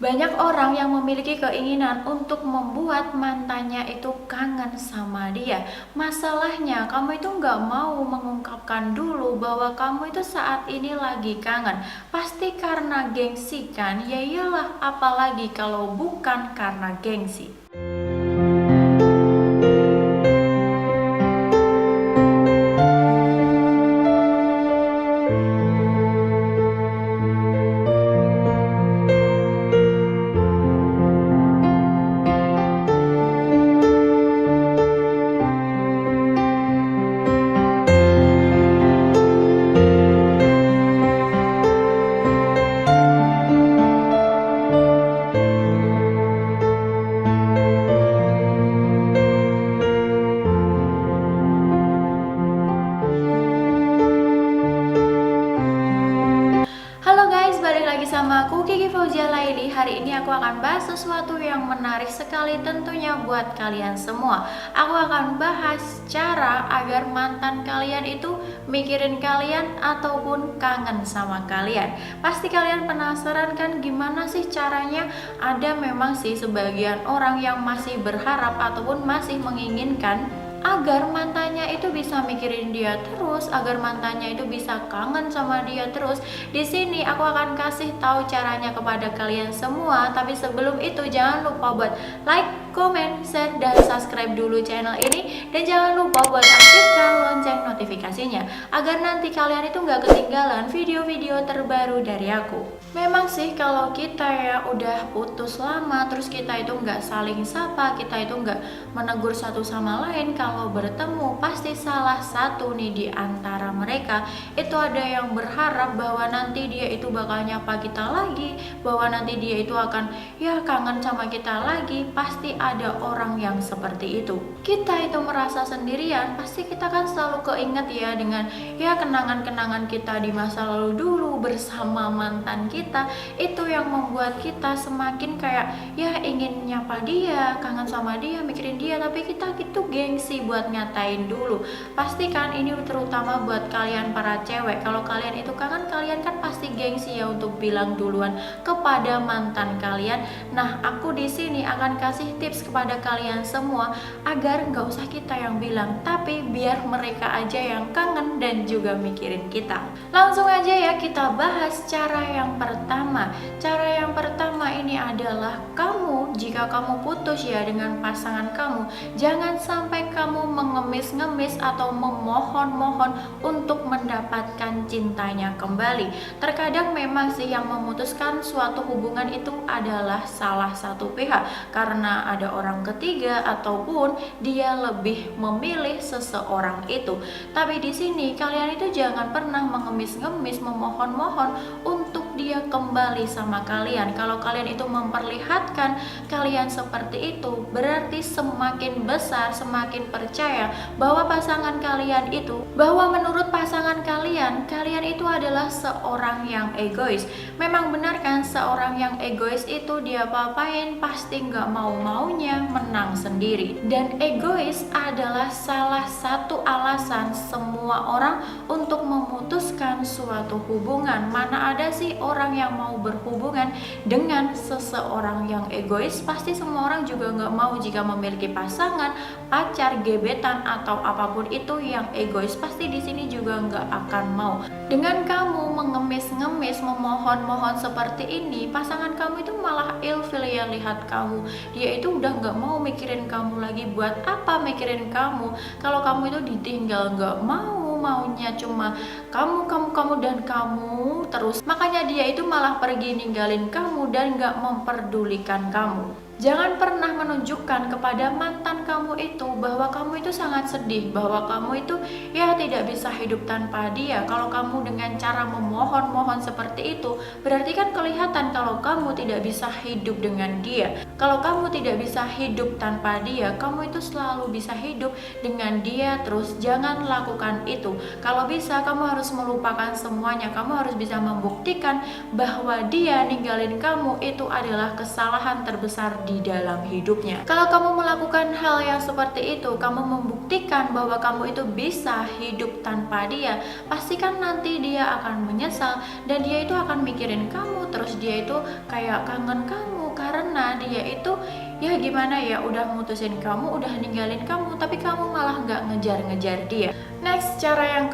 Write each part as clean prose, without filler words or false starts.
Banyak orang yang memiliki keinginan untuk membuat mantannya itu kangen sama dia. Masalahnya kamu itu nggak mau mengungkapkan dulu bahwa kamu itu saat ini lagi kangen. Pasti karena gengsi kan? Ya iyalah, apalagi kalau bukan karena gengsi. Halo guys, balik lagi sama aku Kiki Fauzia Laili. Hari ini aku akan bahas sesuatu yang menarik sekali tentunya buat kalian semua. Aku akan bahas cara agar mantan kalian itu mikirin kalian ataupun kangen sama kalian. Pasti kalian penasaran kan gimana sih caranya? Ada memang sih sebagian orang yang masih berharap ataupun masih menginginkan agar mantannya itu bisa mikirin dia terus, agar mantannya itu bisa kangen sama dia terus. Di sini aku akan kasih tahu caranya kepada kalian semua, tapi sebelum itu jangan lupa buat like, comment, share, dan subscribe dulu channel ini, dan jangan lupa buat aktifkan lonceng notifikasinya agar nanti kalian itu nggak ketinggalan video-video terbaru dari aku. Memang sih kalau kita ya udah putus lama, terus kita itu nggak saling sapa, kita itu nggak menegur satu sama lain, kalau bertemu pasti salah satu nih di antara mereka itu ada yang berharap bahwa nanti dia itu bakal nyapa kita lagi, bahwa nanti dia itu akan ya kangen sama kita lagi. Pasti ada orang yang seperti itu. Kita itu merasa sendirian, pasti kita kan selalu keinget ya dengan ya kenangan-kenangan kita di masa lalu dulu bersama mantan kita. Itu yang membuat kita semakin kayak ya ingin nyapa dia, kangen sama dia, mikirin dia, tapi kita gitu gengsi buat nyatain dulu. Pastikan ini terutama buat kalian para cewek. Kalau kalian itu kangen, kalian kan pasti gengsi ya untuk bilang duluan kepada mantan kalian. Nah, aku di sini akan kasih tips kepada kalian semua agar nggak usah kita yang bilang, tapi biar mereka aja yang kangen dan juga mikirin kita. Langsung aja ya kita bahas cara yang pertama. Cara yang pertama ini adalah kamu, jika kamu putus ya dengan pasangan kamu, jangan sampai kamu mengemis-ngemis atau memohon-mohon untuk mendapatkan cintanya kembali. Terkadang memang sih yang memutuskan suatu hubungan itu adalah salah satu pihak, karena ada orang ketiga ataupun dia lebih memilih seseorang itu. Tapi di sini kalian itu jangan pernah mengemis-ngemis, memohon-mohon untuk dia kembali sama kalian. Kalau kalian itu memperlihatkan kalian seperti itu, berarti semakin besar, semakin percaya bahwa pasangan kalian itu, bahwa menurut pasangan kalian, kalian itu adalah seorang yang egois. Memang benar kan, seorang yang egois itu dia apa-apain pasti nggak mau-maunya menang sendiri. Dan egois adalah salah satu alasan semua orang untuk memutuskan suatu hubungan. Mana ada sih orang yang mau berhubungan dengan seseorang yang egois? Pasti semua orang juga nggak mau jika memiliki pasangan, pacar, gebetan, atau apapun itu yang egois. Pasti di sini juga nggak akan mau. Dengan kamu mengemis-ngemis, memohon-mohon seperti ini, pasangan kamu itu malah ilfil ya lihat kamu. Dia itu udah nggak mau mikirin kamu lagi. Buat apa mikirin kamu kalau kamu itu ditinggal? Nggak mau, maunya cuma kamu dan kamu terus. Makanya dia itu malah pergi ninggalin kamu dan nggak memperdulikan kamu. Jangan pernah menunjukkan kepada mantan kamu itu bahwa kamu itu sangat sedih, bahwa kamu itu ya tidak bisa hidup tanpa dia. Kalau kamu dengan cara memohon-mohon seperti itu, berarti kan kelihatan kalau kamu tidak bisa hidup dengan dia. Kalau kamu tidak bisa hidup tanpa dia, kamu itu selalu bisa hidup dengan dia terus. Jangan lakukan itu. Kalau bisa, kamu harus melupakan semuanya. Kamu harus bisa membuktikan bahwa dia ninggalin kamu itu adalah kesalahan terbesar di dalam hidupnya. Kalau kamu melakukan hal yang seperti itu, kamu membuktikan bahwa kamu itu bisa hidup tanpa dia, pastikan nanti dia akan menyesal dan dia itu akan mikirin kamu, terus dia itu kayak kangen kamu karena dia itu ya gimana ya, udah mutusin kamu, udah ninggalin kamu, tapi kamu malah nggak ngejar-ngejar dia. Next, cara yang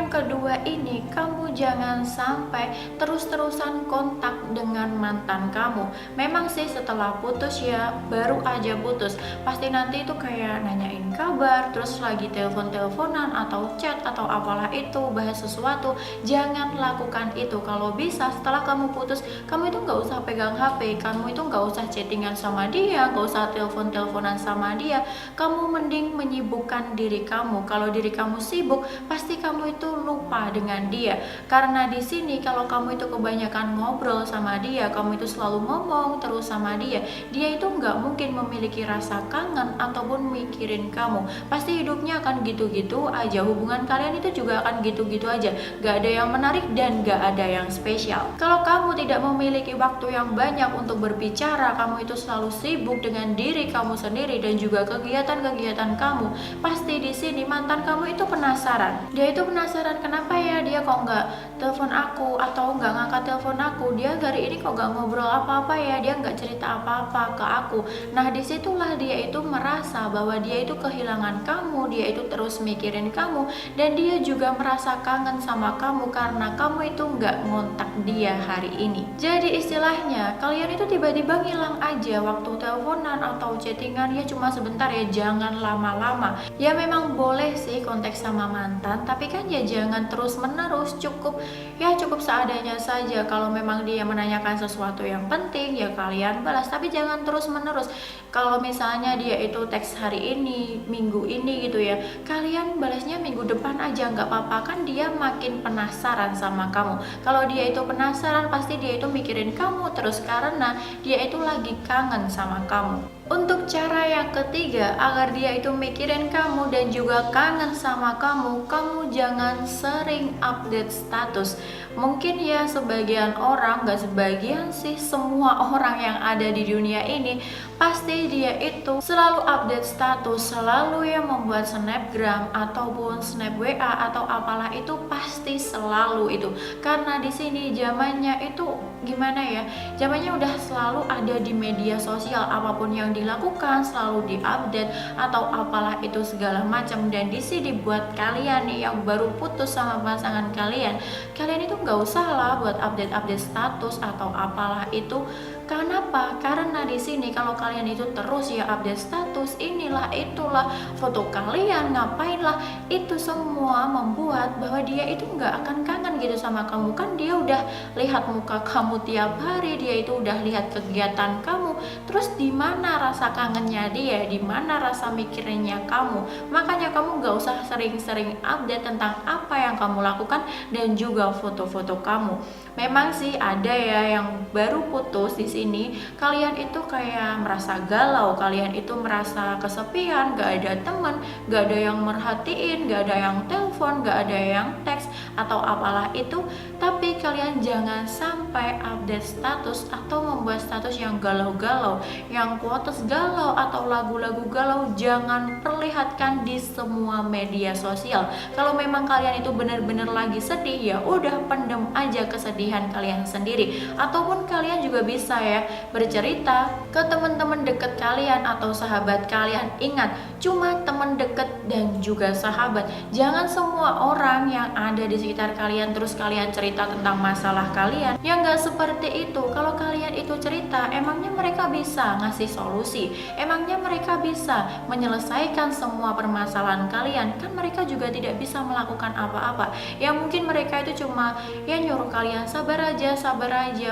kedua ini, kamu jangan sampai terus-terusan kontak dengan mantan kamu. Memang sih setelah putus ya, baru aja putus, pasti nanti itu kayak nanyain kabar, terus lagi telepon-teleponan atau chat atau apalah itu, bahas sesuatu. Jangan lakukan itu. Kalau bisa setelah kamu putus, kamu itu nggak usah pegang HP, kamu itu nggak usah chattingan sama dia, nggak usah telepon-teleponan sama dia. Kamu mending menyibukkan diri kamu. Kalau diri kamu sibuk, pasti kamu itu lupa dengan dia. Karena di sini kalau kamu itu kebanyakan ngobrol sama dia, kamu itu selalu ngomong terus sama dia, dia itu nggak mungkin memiliki rasa kangen ataupun mikirin kamu. Pasti hidupnya akan gitu-gitu aja, hubungan kalian itu juga akan gitu-gitu aja, nggak ada yang menarik dan nggak ada yang spesial. Kalau kamu tidak memiliki waktu yang banyak untuk berbicara, kamu itu selalu sibuk dengan diri kamu sendiri dan juga kegiatan-kegiatan kamu, pasti di sini mantan kamu itu penasaran. Dia itu penasaran, kenapa ya dia kok nggak telepon aku atau nggak ngangkat telepon aku, dia hari ini kok nggak ngobrol apa-apa ya, dia nggak cerita apa-apa ke aku. Nah disitulah dia itu merasa bahwa dia itu kehilangan kamu, dia itu terus mikirin kamu, dan dia juga merasa kangen sama kamu karena kamu itu nggak ngontak dia hari ini. Jadi istilahnya kalian itu tiba-tiba ngilang aja waktu teleponan atau chattingan, ya cuma sebentar ya, jangan lama-lama. Ya memang boleh sih kontak sama mantan, tapi kan ya jangan terus-menerus, cukup seadanya saja. Kalau memang dia menanyakan sesuatu yang penting ya kalian balas, tapi jangan terus-menerus. Kalau misalnya dia itu teks hari ini, minggu ini gitu ya, kalian balasnya minggu depan aja, nggak apa-apa, kan dia makin penasaran sama kamu. Kalau dia itu penasaran, pasti dia itu mikirin kamu terus karena dia itu lagi kangen sama kamu. Untuk cara yang ketiga, agar dia itu mikirin kamu dan juga kangen sama kamu, kamu jangan sering update status. Mungkin ya sebagian orang, gak sebagian sih, semua orang yang ada di dunia ini pasti dia itu selalu update status, selalu yang membuat snapgram ataupun snap WA atau apalah itu, pasti selalu itu. Karena di sini zamannya itu gimana ya, zamannya udah selalu ada di media sosial, apapun yang dilakukan selalu diupdate atau apalah itu segala macam. Dan di sini buat kalian nih yang baru putus sama pasangan kalian itu nggak usah lah buat update status atau apalah itu. Kenapa? Karena di sini kalau kalian itu terus ya update status, inilah itulah, foto kalian, ngapainlah, itu semua membuat bahwa dia itu nggak akan kangen gitu sama kamu. Kan dia udah lihat muka kamu tiap hari, dia itu udah lihat kegiatan kamu, terus di mana rasa kangennya dia, di mana rasa mikirinnya kamu. Makanya kamu nggak usah sering-sering update tentang apa yang kamu lakukan dan juga foto-foto kamu. Memang sih ada ya yang baru putus di sini, kalian itu kayak merasa galau, kalian itu merasa kesepian, gak ada teman, gak ada yang merhatiin, gak ada yang telepon, gak ada yang teks atau apalah itu. Tapi kalian jangan sampai update status atau membuat status yang galau-galau, yang quotes galau atau lagu-lagu galau. Jangan perlihatkan di semua media sosial. Kalau memang kalian itu benar-benar lagi sedih, ya udah pendem aja kesedihan kalian sendiri. Ataupun kalian juga bisa ya bercerita ke teman-teman deket kalian atau sahabat kalian. Ingat, cuma teman deket dan juga sahabat. Jangan semua orang yang ada di sekitar kalian terus kalian cerita tentang masalah kalian. Ya nggak seperti itu. Kalau kalian itu cerita, emangnya mereka bisa ngasih solusi? Emangnya mereka bisa menyelesaikan semua permasalahan kalian? Kan mereka juga tidak bisa melakukan apa-apa. Ya mungkin mereka itu cuma ya nyuruh kalian sabar aja,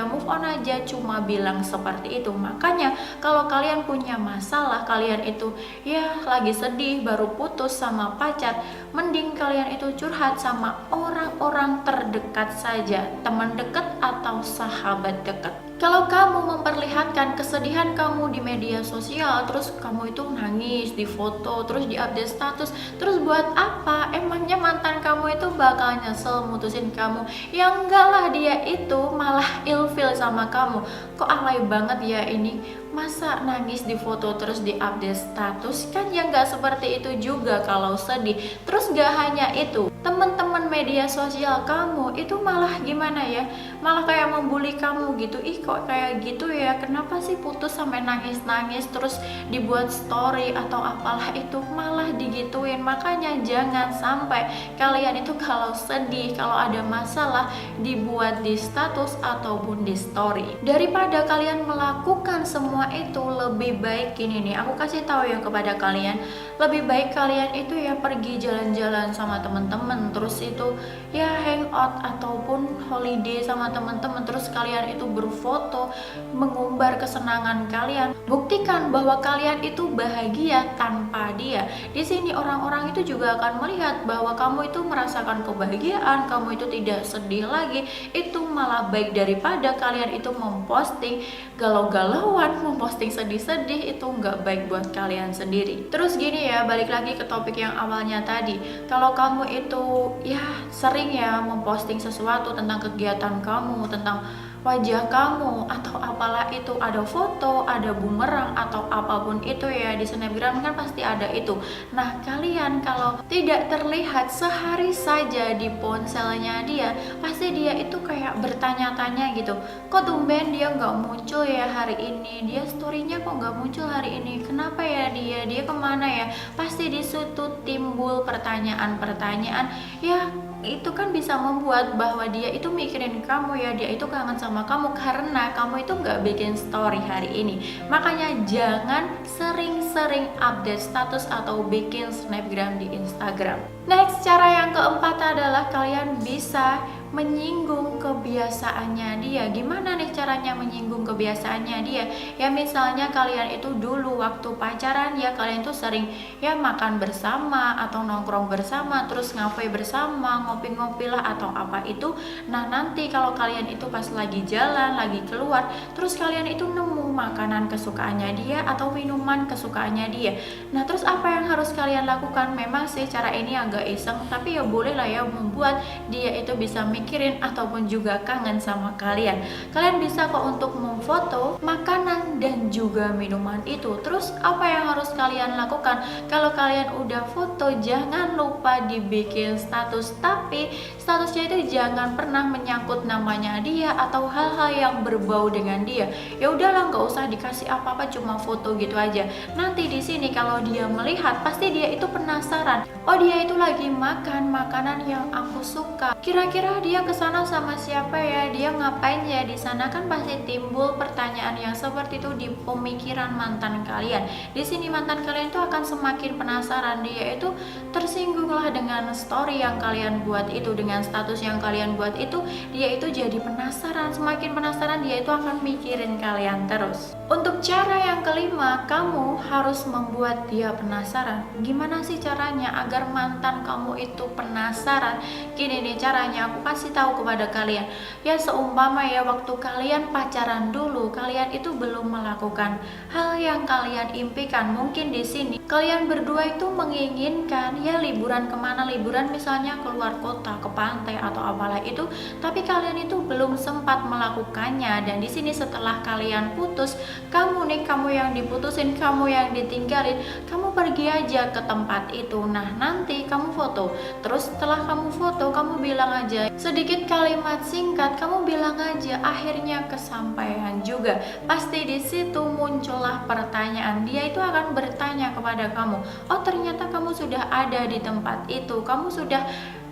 move on aja, cuma bilang seperti itu. Makanya kalau kalian punya masalah, kalian itu ya lagi sedih, baru putus sama pacar, mending kalian itu curhat sama orang-orang terdekat saja, teman dekat atau sahabat dekat. Kalau kamu memperlihatkan kesedihan kamu di media sosial, terus kamu itu nangis di foto, terus di update status, terus buat apa? Emangnya mantan kamu itu bakal nyesel mutusin kamu? Ya enggak lah, dia itu malah ilfil sama kamu. Kok alay banget ya ini? Masa nangis di foto terus di update status? Kan ya nggak seperti itu juga kalau sedih. Terus nggak hanya itu, teman-teman media sosial kamu itu malah gimana ya, malah kayak membuli kamu gitu. Ih kok kayak gitu ya, kenapa sih putus sampai nangis-nangis, terus dibuat story atau apalah itu, malah digituin. Makanya jangan sampai kalian itu kalau sedih, kalau ada masalah, dibuat di status ataupun di story. Daripada kalian melakukan semua itu, lebih baik gini nih, aku kasih tahu ya kepada kalian, lebih baik kalian itu ya pergi jalan-jalan sama teman-teman, terus itu ya hangout ataupun holiday sama teman-teman, terus kalian itu berfoto, mengumbar kesenangan kalian, buktikan bahwa kalian itu bahagia tanpa dia. Di sini orang-orang itu juga akan melihat bahwa kamu itu merasakan kebahagiaan, kamu itu tidak sedih lagi. Itu malah baik daripada kalian itu memposting galau-galauan, memposting sedih-sedih. Itu nggak baik buat kalian sendiri. Terus gini ya, balik lagi ke topik yang awalnya tadi, kalau kamu itu ya sering ya memposting sesuatu tentang kegiatan kamu, tentang wajah kamu atau apalah itu, ada foto, ada bumerang atau apapun itu ya, di snapgram kan pasti ada itu. Nah kalian kalau tidak terlihat sehari saja di ponselnya dia, pasti dia itu kayak bertanya-tanya gitu, kok tumben dia nggak muncul ya hari ini, dia storynya kok nggak muncul hari ini, kenapa ya dia kemana ya. Pasti di situ timbul pertanyaan-pertanyaan ya, itu kan bisa membuat bahwa dia itu mikirin kamu ya, dia itu kangen sama kamu karena kamu itu nggak bikin story hari ini. Makanya jangan sering-sering update status atau bikin snapgram di Instagram. Next, cara yang keempat adalah kalian bisa menyinggung kebiasaannya dia. Gimana nih caranya menyinggung kebiasaannya dia? Ya misalnya kalian itu dulu waktu pacaran ya, kalian tuh sering ya makan bersama atau nongkrong bersama, terus ngafe bersama, ngopi-ngopi lah atau apa itu. Nah nanti kalau kalian itu pas lagi jalan, lagi keluar, terus kalian itu nemu makanan kesukaannya dia atau minuman kesukaannya dia. Nah terus apa yang harus kalian lakukan? Memang sih cara ini agak iseng, tapi ya boleh lah ya membuat dia itu bisa mikirin ataupun juga kangen sama kalian. Kalian bisa kok untuk memfoto makanan dan juga minuman itu. Terus apa yang harus kalian lakukan? Kalau kalian udah foto, jangan lupa dibikin status, tapi statusnya itu jangan pernah menyangkut namanya dia atau hal-hal yang berbau dengan dia. Ya udahlah, nggak usah dikasih apa-apa, cuma foto gitu aja. Nanti di sini kalau dia melihat, pasti dia itu penasaran. Oh dia itu lagi makan makanan yang aku suka. Kira-kira dia kesana sama siapa ya? Dia ngapain ya di sana? Kan pasti timbul pertanyaan yang seperti itu di pemikiran mantan kalian. Di sini mantan kalian itu akan semakin penasaran. Dia itu tersinggunglah dengan story yang kalian buat itu, dengan status yang kalian buat itu. Dia itu jadi penasaran. Semakin penasaran, dia itu akan mikirin kalian terus. Untuk cara yang kelima, kamu harus membuat dia penasaran. Gimana sih caranya agar mantan kamu itu penasaran? Gini nih caranya, aku kasih tahu kepada kalian. Ya seumpama ya waktu kalian pacaran dulu, kalian itu belum melakukan hal yang kalian impikan. Mungkin di sini kalian berdua itu menginginkan ya liburan kemana, liburan misalnya keluar kota, ke pantai atau apalah itu, tapi kalian itu belum sempat melakukannya. Dan di sini setelah kalian putus, kamu yang diputusin, kamu yang ditinggalin, kamu pergi aja ke tempat itu. Nah nanti kamu foto, terus setelah kamu foto, kamu bilang aja sedikit kalimat singkat, kamu bilang aja akhirnya kesampaian juga. Pasti di situ muncullah pertanyaan, dia itu akan bertanya kepada kamu, oh ternyata kamu sudah ada di tempat itu, kamu sudah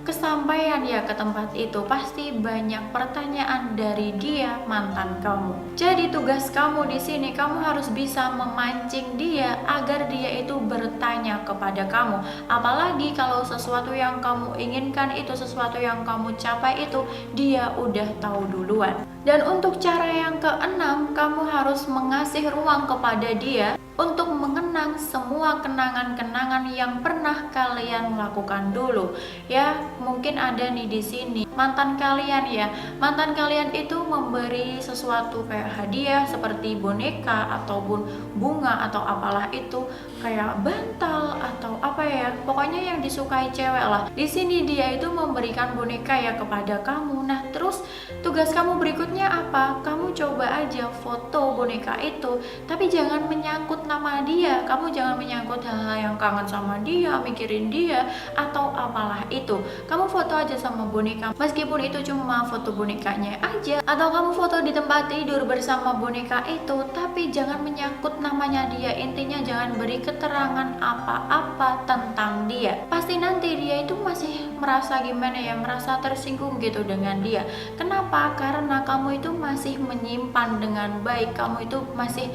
kesampaian ya ke tempat itu. Pasti banyak pertanyaan dari dia, mantan kamu. Jadi tugas kamu di sini, kamu harus bisa memancing dia agar dia itu bertanya kepada kamu. Apalagi kalau sesuatu yang kamu inginkan itu, sesuatu yang kamu capai itu, dia udah tahu duluan. Dan untuk cara yang keenam, kamu harus mengasih ruang kepada dia untuk mengenang semua kenangan-kenangan yang pernah kalian lakukan dulu. Ya, mungkin ada nih di sini mantan kalian ya. Mantan kalian itu memberi sesuatu kayak hadiah seperti boneka ataupun bunga atau apalah itu, kayak bantal atau apa ya. Pokoknya yang disukai cewek lah. Di sini dia itu memberikan boneka ya kepada kamu. Nah, terus tugas kamu berikutnya apa? Kamu coba aja foto boneka itu, tapi jangan menyangkut nama dia. Kamu jangan menyangkut hal-hal yang kangen sama dia, mikirin dia atau apalah itu. Kamu foto aja sama boneka, meskipun itu cuma foto bonekanya aja, atau kamu foto di tempat tidur bersama boneka itu, tapi jangan menyangkut namanya dia. Intinya jangan beri keterangan apa-apa tentang dia. Pasti nanti dia itu masih merasa gimana ya, merasa tersinggung gitu dengan dia. Kenapa? Karena kamu itu masih menyimpan dengan baik, kamu itu masih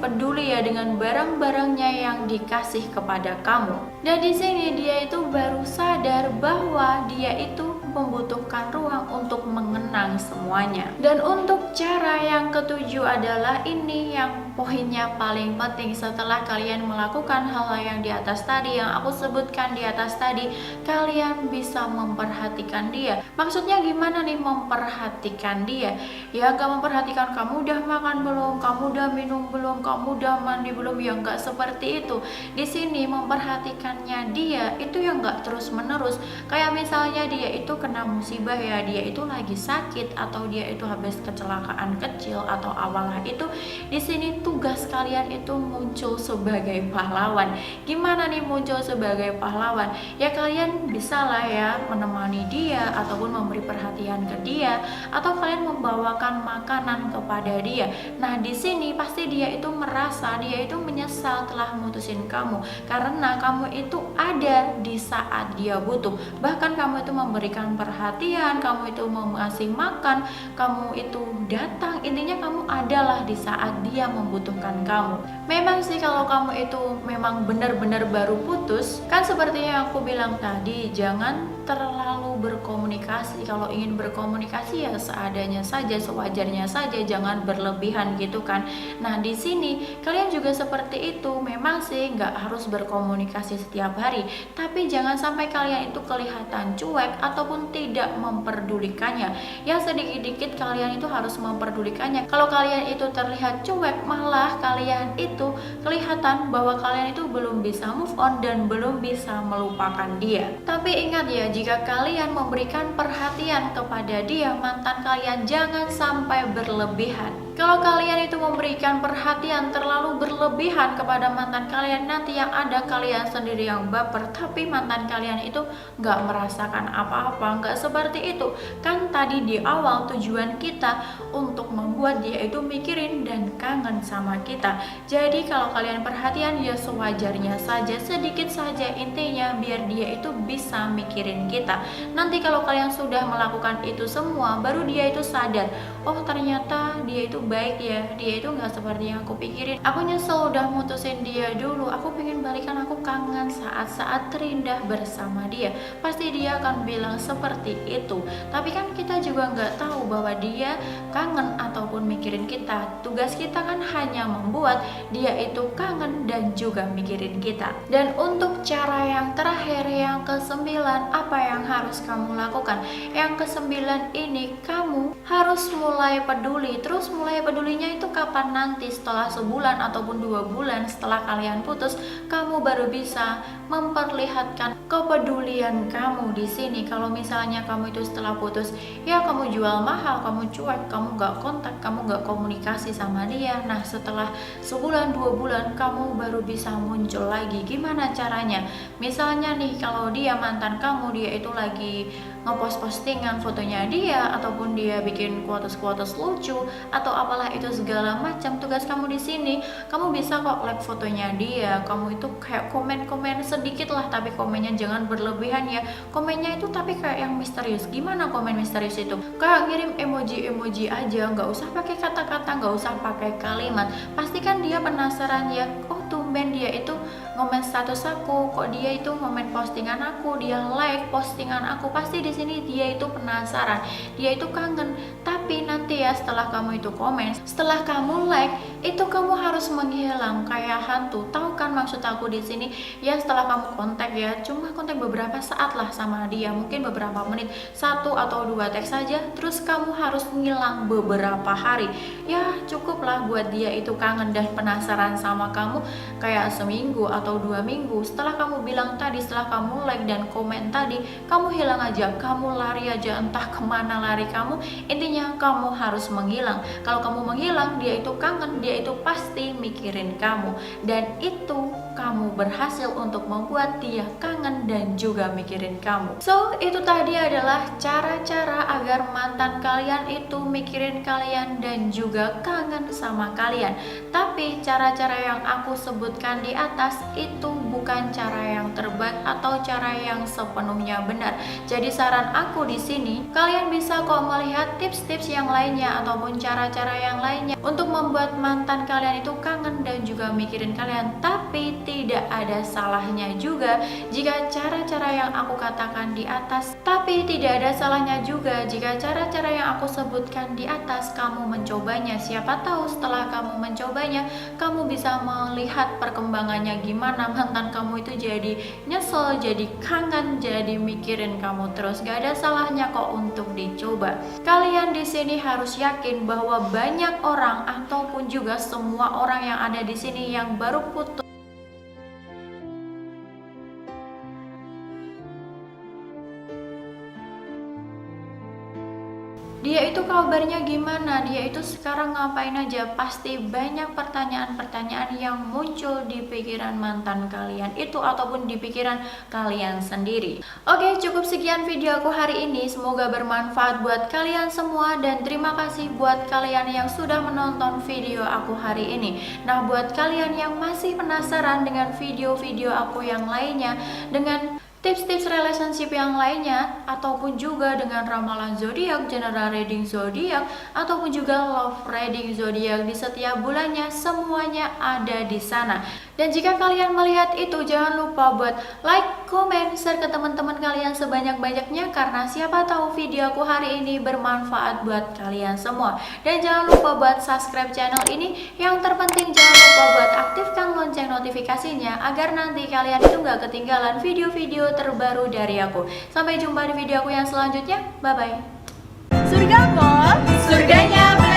peduli ya dengan barang-barangnya yang dikasih kepada kamu. Dan di sini dia itu baru sadar bahwa dia itu membutuhkan ruang untuk mengenang semuanya. Dan untuk cara yang ketujuh adalah ini yang poinnya paling penting. Setelah kalian melakukan hal yang di atas tadi, yang aku sebutkan di atas tadi, kalian bisa memperhatikan dia. Maksudnya gimana nih memperhatikan dia? Ya, gak memperhatikan kamu udah makan belum, kamu udah minum belum, kamu udah mandi belum, ya nggak seperti itu. Di sini memperhatikannya dia itu yang nggak terus menerus. Kayak misalnya dia itu kena musibah ya, dia itu lagi sakit atau dia itu habis kecelakaan kecil atau apalah itu. Di sini tugas kalian itu muncul sebagai pahlawan. Gimana nih muncul sebagai pahlawan? Ya kalian bisa lah ya menemani dia ataupun memberi perhatian ke dia, atau kalian membawakan makanan kepada dia. Nah, di sini pasti dia itu merasa, dia itu menyesal telah mutusin kamu karena kamu itu ada di saat dia butuh. Bahkan kamu itu memberikan perhatian, kamu itu mengasih makan, kamu itu datang, intinya kamu adalah di saat dia membutuhkan kamu. Memang sih kalau kamu itu memang benar-benar baru putus, kan seperti yang aku bilang tadi, jangan terlalu berkomunikasi. Kalau ingin berkomunikasi ya seadanya saja, sewajarnya saja, jangan berlebihan gitu kan. Nah, di sini kalian juga seperti itu. Memang sih nggak harus berkomunikasi setiap hari, tapi jangan sampai kalian itu kelihatan cuek ataupun tidak memperdulikannya. Ya sedikit-dikit kalian itu harus memperdulikannya. Kalau kalian itu terlihat cuek, malah kalian itu kelihatan bahwa kalian itu belum bisa move on dan belum bisa melupakan dia. Tapi ingat ya, jika kalian memberikan perhatian kepada dia, mantan kalian, jangan sampai berlebihan. Kalau kalian itu memberikan perhatian terlalu berlebihan kepada mantan kalian, nanti yang ada kalian sendiri yang baper, tapi mantan kalian itu nggak merasakan apa-apa. Nggak seperti itu. Kan tadi di awal tujuan kita untuk membuat dia itu mikirin dan kangen sama kita. Jadi kalau kalian perhatian ya sewajarnya saja, sedikit saja, intinya biar dia itu bisa mikirin kita. Nanti kalau kalian sudah melakukan itu semua, baru dia itu sadar, oh ternyata dia itu baik ya, dia itu nggak seperti yang aku pikirin. Aku nyesel udah mutusin dia dulu, aku pengen balikan, aku kangen saat-saat terindah bersama dia. Pasti dia akan bilang seperti itu. Tapi kan kita juga nggak tahu bahwa dia kangen ataupun mikirin kita. Tugas kita kan hanya membuat dia itu kangen dan juga mikirin kita. Dan untuk cara yang terakhir, yang ke-9, apa yang harus kamu lakukan? Yang ke-9 ini, kamu harus mulai peduli. Terus mulai pedulinya itu kapan? Nanti setelah sebulan ataupun 2 bulan setelah kalian putus, kamu baru bisa memperlihatkan kepedulian kamu di sini. Kalau misalnya kamu itu setelah putus, ya kamu jual mahal, kamu cuek, kamu gak kontak, kamu gak komunikasi sama dia. Nah, setelah sebulan 2 bulan kamu baru bisa muncul lagi. Gimana caranya? Misalnya nih, kalau dia mantan kamu, dia itu lagi ngepost postingan fotonya dia, ataupun dia bikin quotes lucu atau apalah itu segala macam. Tugas kamu di sini, kamu bisa kok like fotonya dia, kamu itu kayak komen sedikit lah, tapi komennya jangan berlebihan ya. Komennya itu tapi kayak yang misterius. Gimana komen misterius itu? Kayak ngirim emoji aja, nggak usah pakai kata-kata, nggak usah pakai kalimat. Pastikan dia penasaran ya, oh tuh tumben dia itu ngomen status aku, kok dia itu ngomen postingan aku, dia like postingan aku. Pasti di sini dia itu penasaran, dia itu kangen. Tapi nanti ya setelah kamu itu komen, setelah kamu like, itu kamu harus menghilang kayak hantu. Tahu kan maksud aku di sini? Ya setelah kamu kontak ya, cuma kontak beberapa saat lah sama dia, mungkin beberapa menit, 1 atau 2 teks saja, terus kamu harus ngilang beberapa hari. Ya cukuplah buat dia itu kangen dan penasaran sama kamu kayak seminggu atau 2 minggu. Setelah kamu bilang tadi, setelah kamu like dan komen tadi, kamu hilang aja, kamu lari aja, entah kemana lari kamu. Intinya kamu harus menghilang. Kalau kamu menghilang, dia itu kangen, dia itu pasti mikirin kamu, dan itu kamu berhasil untuk membuat dia kangen dan juga mikirin kamu. So itu tadi adalah cara-cara agar mantan kalian itu mikirin kalian dan juga kangen sama kalian. Tapi cara-cara yang aku sebutkan di atas itu bukan cara yang terbaik atau cara yang sepenuhnya benar. Jadi saran aku di sini, kalian bisa kok melihat tips-tips yang lainnya ataupun cara-cara yang lainnya untuk membuat mantan kalian itu kangen dan juga mikirin kalian. Tapi tidak ada salahnya juga jika cara-cara yang aku katakan di atas, tapi tidak ada salahnya juga jika cara-cara yang aku sebutkan di atas kamu mencobanya. Siapa tahu setelah kamu mencobanya, kamu bisa melihat perkembangannya gimana. Mantan kamu itu jadi nyesel, jadi kangen, jadi mikirin kamu terus. Gak ada salahnya kok untuk dicoba. Kalian di sini harus yakin bahwa banyak orang ataupun juga semua orang yang ada di sini yang baru putus, dia itu kabarnya gimana, dia itu sekarang ngapain aja. Pasti banyak pertanyaan-pertanyaan yang muncul di pikiran mantan kalian itu ataupun di pikiran kalian sendiri. Oke, cukup sekian video aku hari ini. Semoga bermanfaat buat kalian semua, dan terima kasih buat kalian yang sudah menonton video aku hari ini. Nah, buat kalian yang masih penasaran dengan video-video aku yang lainnya, dengan tips-tips relationship yang lainnya, ataupun juga dengan ramalan zodiak, general reading zodiak, ataupun juga love reading zodiak di setiap bulannya, semuanya ada di sana. Dan jika kalian melihat itu, jangan lupa buat like, comment, share ke teman-teman kalian sebanyak-banyaknya, karena siapa tahu video aku hari ini bermanfaat buat kalian semua. Dan jangan lupa buat subscribe channel ini. Yang terpenting jangan lupa buat aktifkan lonceng notifikasinya agar nanti kalian itu nggak ketinggalan video-video terbaru dari aku. Sampai jumpa di video aku yang selanjutnya. Bye bye. Surga Mall, surganya